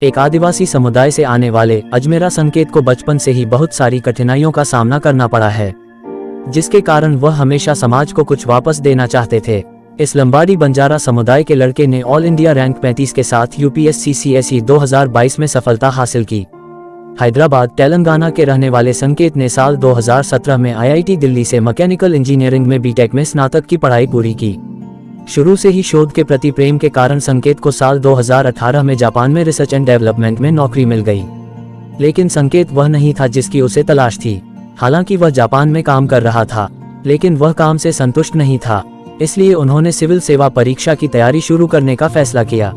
एक आदिवासी समुदाय से आने वाले अजमेरा संकेत को बचपन से ही बहुत सारी कठिनाइयों का सामना करना पड़ा है, जिसके कारण वह हमेशा समाज को कुछ वापस देना चाहते थे। इस लंबाडी बंजारा समुदाय के लड़के ने ऑल इंडिया रैंक 35 के साथ यूपीएससी सीएसई 2022 में सफलता हासिल की। हैदराबाद तेलंगाना के रहने वाले संकेत ने साल 2017 में आईआईटी दिल्ली से मैकेनिकल इंजीनियरिंग में बीटेक में स्नातक की पढ़ाई पूरी की। शुरू से ही शोध के प्रति प्रेम के कारण संकेत को साल 2018 में जापान में रिसर्च एंड डेवलपमेंट में नौकरी मिल गई। लेकिन संकेत वह नहीं था जिसकी उसे तलाश थी। हालांकि वह जापान में काम कर रहा था, लेकिन वह काम से संतुष्ट नहीं था, इसलिए उन्होंने सिविल सेवा परीक्षा की तैयारी शुरू करने का फैसला किया।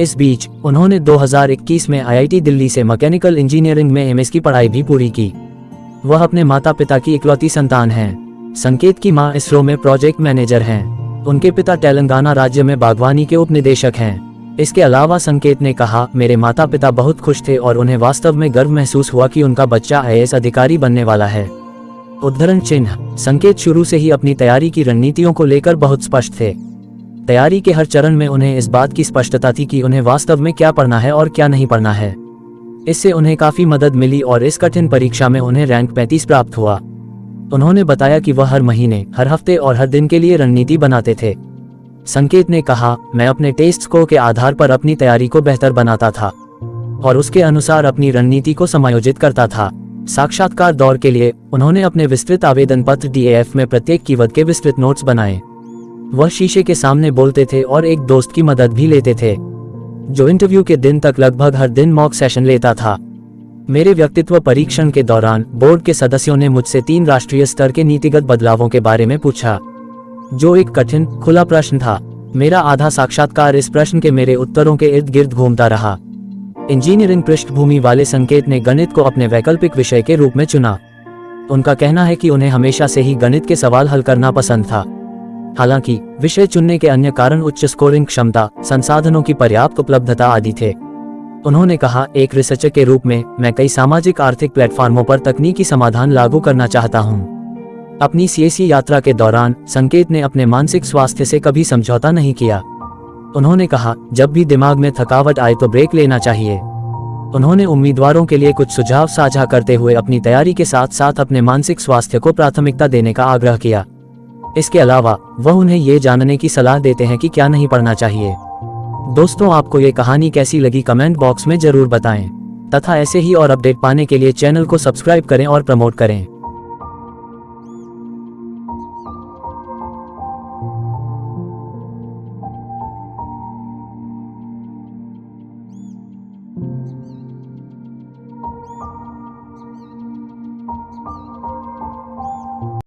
इस बीच उन्होंने 2021 में आईआईटी दिल्ली से मैकेनिकल इंजीनियरिंग में एमएस की पढ़ाई भी पूरी की। वह अपने माता पिता की इकलौती संतान हैं। संकेत की मां इसरो में प्रोजेक्ट मैनेजर हैं। उनके पिता तेलंगाना राज्य में बागवानी के उप निदेशक हैं। इसके अलावा संकेत ने कहा, मेरे माता पिता बहुत खुश थे और उन्हें वास्तव में गर्व महसूस हुआ कि उनका बच्चा आईएएस अधिकारी बनने वाला है। उद्धरण चिन्ह। संकेत शुरू से ही अपनी तैयारी की रणनीतियों को लेकर बहुत स्पष्ट थे। तैयारी के हर चरण में उन्हें इस बात की स्पष्टता थी कि उन्हें वास्तव में क्या पढ़ना है और क्या नहीं पढ़ना है। इससे उन्हें काफी मदद मिली और इस कठिन परीक्षा में उन्हें रैंक 35 प्राप्त हुआ। उन्होंने बताया कि वह हर महीने, हर हफ्ते और हर दिन के लिए रणनीति बनाते थे। संकेत ने कहा, मैं अपने टेस्ट स्कोर के आधार पर अपनी तैयारी को बेहतर बनाता था और उसके अनुसार अपनी रणनीति को समायोजित करता था। साक्षात्कार दौर के लिए उन्होंने अपने विस्तृत आवेदन पत्र डीएएफ में प्रत्येक कीवर्ड के विस्तृत नोट्स बनाए। वह शीशे के सामने बोलते थे और एक दोस्त की मदद भी लेते थे, जो इंटरव्यू के दिन तक लगभग हर दिन मॉक सेशन लेता था। मेरे व्यक्तित्व परीक्षण के दौरान बोर्ड के सदस्यों ने मुझसे 3 राष्ट्रीय स्तर के नीतिगत बदलावों के बारे में पूछा, जो एक कठिन खुला प्रश्न था। मेरा आधा साक्षात्कार इस प्रश्न के मेरे उत्तरों के इर्द गिर्द घूमता रहा। इंजीनियरिंग पृष्ठभूमि वाले संकेत ने गणित को अपने वैकल्पिक विषय के रूप में चुना। उनका कहना है कि उन्हें हमेशा से ही गणित के सवाल हल करना पसंद था। हालांकि विषय चुनने के अन्य कारण उच्च स्कोरिंग क्षमता, संसाधनों की पर्याप्त उपलब्धता आदि थे। उन्होंने कहा, एक रिसर्चर के रूप में मैं कई सामाजिक आर्थिक प्लेटफॉर्मों पर तकनीकी समाधान लागू करना चाहता हूं। अपनी सीएसई यात्रा के दौरान संकेत ने अपने मानसिक स्वास्थ्य से कभी समझौता नहीं किया। उन्होंने कहा, जब भी दिमाग में थकावट आए तो ब्रेक लेना चाहिए। उन्होंने उम्मीदवारों के लिए कुछ सुझाव साझा करते हुए अपनी तैयारी के साथ साथ अपने मानसिक स्वास्थ्य को प्राथमिकता देने का आग्रह किया। इसके अलावा वह उन्हें ये जानने की सलाह देते हैं कि क्या नहीं पढ़ना चाहिए। दोस्तों, आपको ये कहानी कैसी लगी कमेंट बॉक्स में जरूर बताएं तथा ऐसे ही और अपडेट पाने के लिए चैनल को सब्सक्राइब करें और प्रमोट करें।